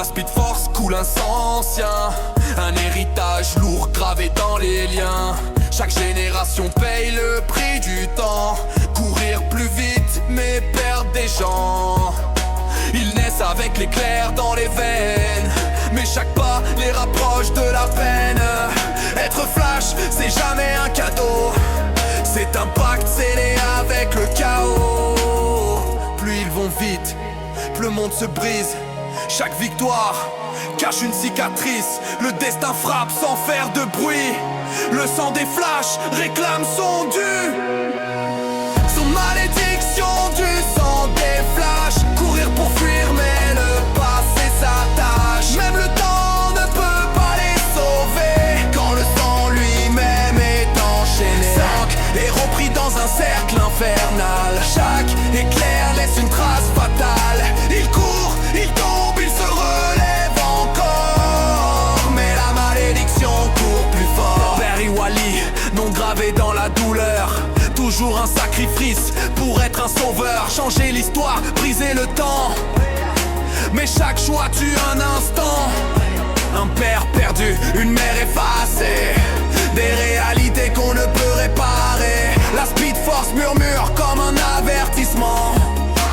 la Speed Force coule un sang ancien, un héritage lourd gravé dans les liens. Chaque génération paye le prix du temps, courir plus vite mais perdre des gens. Ils naissent avec l'éclair dans les veines, mais chaque pas les rapproche de la peine. Être flash, c'est jamais un cadeau, c'est un pacte scellé avec le chaos. Plus ils vont vite, plus le monde se brise. Chaque victoire cache une cicatrice, le destin frappe sans faire de bruit. Le sang des flashs réclame son dû, son malédiction du sang des flashs. Courir pour fuir mais le passé s'attache. Même le temps ne peut pas les sauver quand le sang lui-même est enchaîné. 5 héros pris dans un cercle infernal, chaque éclair laisse une trace fatale. Ils courent, ils tombent, ils se relèvent encore, mais la malédiction court plus fort. Barry Wally, nom gravé dans la douleur, toujours un sacrifice pour être un sauveur. Changer l'histoire, briser le temps, mais chaque choix tue un instant. Un père perdu, une mère effacée, des réalités qu'on ne peut réparer. La Speed Force murmure comme un avertissement: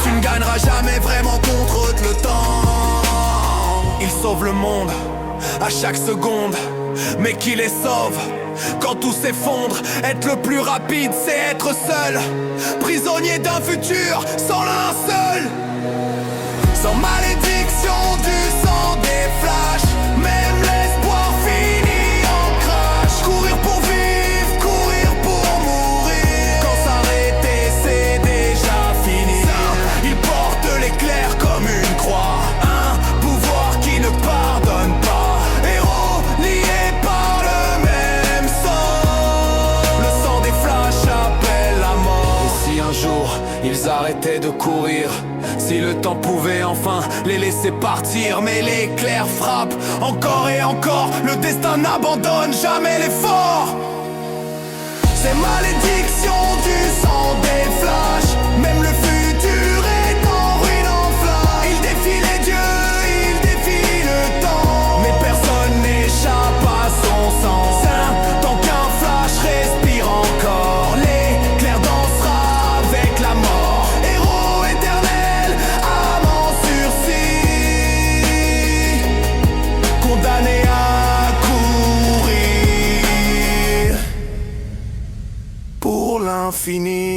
tu ne gagneras jamais vraiment contre le temps. Il sauve le monde à chaque seconde, mais qui les sauve quand tout s'effondre? Être le plus rapide, c'est être seul, prisonnier d'un futur sans linceul. Sans malédiction du sang des flashs, même l'espoir finit en crash. Courir pour vivre, courir pour mourir, quand s'arrêter c'est déjà fini. Il porte l'éclair comme une croix, un pouvoir qui ne pardonne pas. Héros liés par le même sang, le sang des flashs appelle la mort. Et si un jour ils arrêtaient de courir, si le temps pouvait enfin les laisser partir, mais l'éclair frappe encore et encore, le destin n'abandonne jamais l'effort. C'est malédiction du sang des flashs, même le futur est en ruine en flamme. Il défie les dieux, il défie le temps, mais personne n'échappe à son sang. Tant qu'un flash respire encore, l'éclair dansera avec la mort. Héros éternel, âme en sursis, condamné à courir pour l'infini.